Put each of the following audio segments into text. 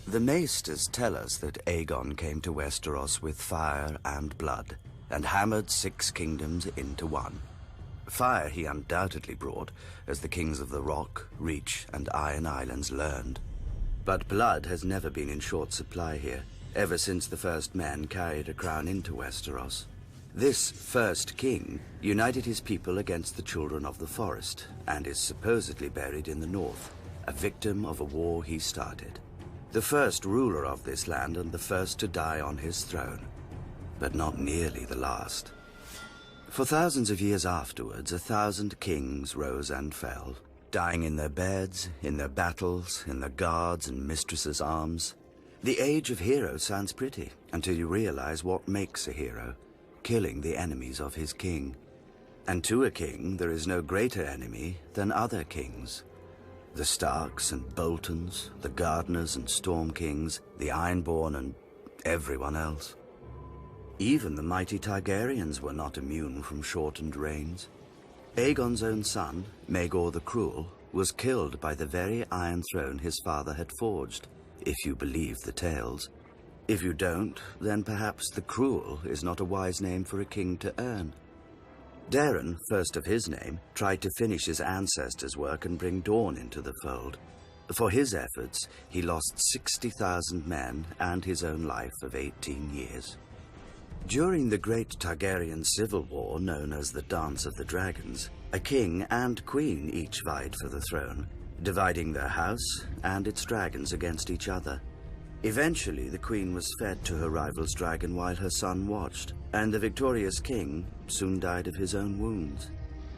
The maesters tell us that Aegon came to Westeros with fire and blood, and hammered 6 kingdoms into one. Fire he undoubtedly brought, as the kings of the Rock, Reach, and Iron Islands learned. But blood has never been in short supply here, ever since the first man carried a crown into Westeros. This first king united his people against the Children of the Forest, and is supposedly buried in the north, a victim of a war he started. The first ruler of this land and the first to die on his throne, but not nearly the last. For thousands of years afterwards, 1,000 kings rose and fell, dying in their beds, in their battles, in their guards' and mistresses' arms. The age of heroes sounds pretty, until you realize what makes a hero: killing the enemies of his king. And to a king, there is no greater enemy than other kings. The Starks and Boltons, the Gardeners and Storm Kings, the Ironborn and everyone else. Even the mighty Targaryens were not immune from shortened reigns. Aegon's own son, Maegor the Cruel, was killed by the very Iron Throne his father had forged, if you believe the tales. If you don't, then perhaps the Cruel is not a wise name for a king to earn. Daeron, first of his name, tried to finish his ancestors' work and bring Dawn into the fold. For his efforts, he lost 60,000 men and his own life of 18 years. During the Great Targaryen Civil War, known as the Dance of the Dragons, a king and queen each vied for the throne, dividing their house and its dragons against each other. Eventually, the queen was fed to her rival's dragon while her son watched, and the victorious king soon died of his own wounds.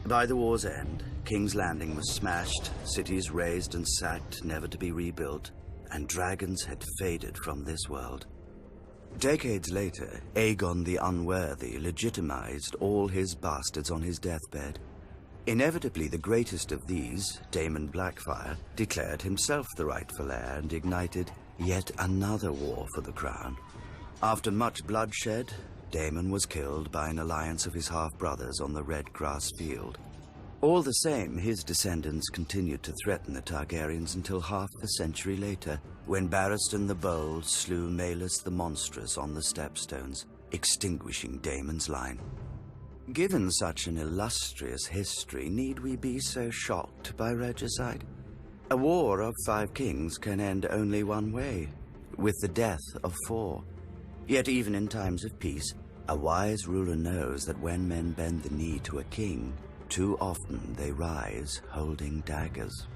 By the war's end, King's Landing was smashed, cities razed and sacked, never to be rebuilt, and dragons had faded from this world. Decades later, Aegon the Unworthy legitimized all his bastards on his deathbed. Inevitably, the greatest of these, Daemon Blackfyre, declared himself the rightful heir and ignited yet another war for the crown. After much bloodshed, Daemon was killed by an alliance of his half-brothers on the Red Grass Field. All the same, his descendants continued to threaten the Targaryens until half a century later, when Barristan the Bold slew Maelys the Monstrous on the Stepstones, extinguishing Daemon's line. Given such an illustrious history, need we be so shocked by regicide? A war of 5 kings can end only one way, with the death of 4. Yet even in times of peace, a wise ruler knows that when men bend the knee to a king, too often they rise holding daggers.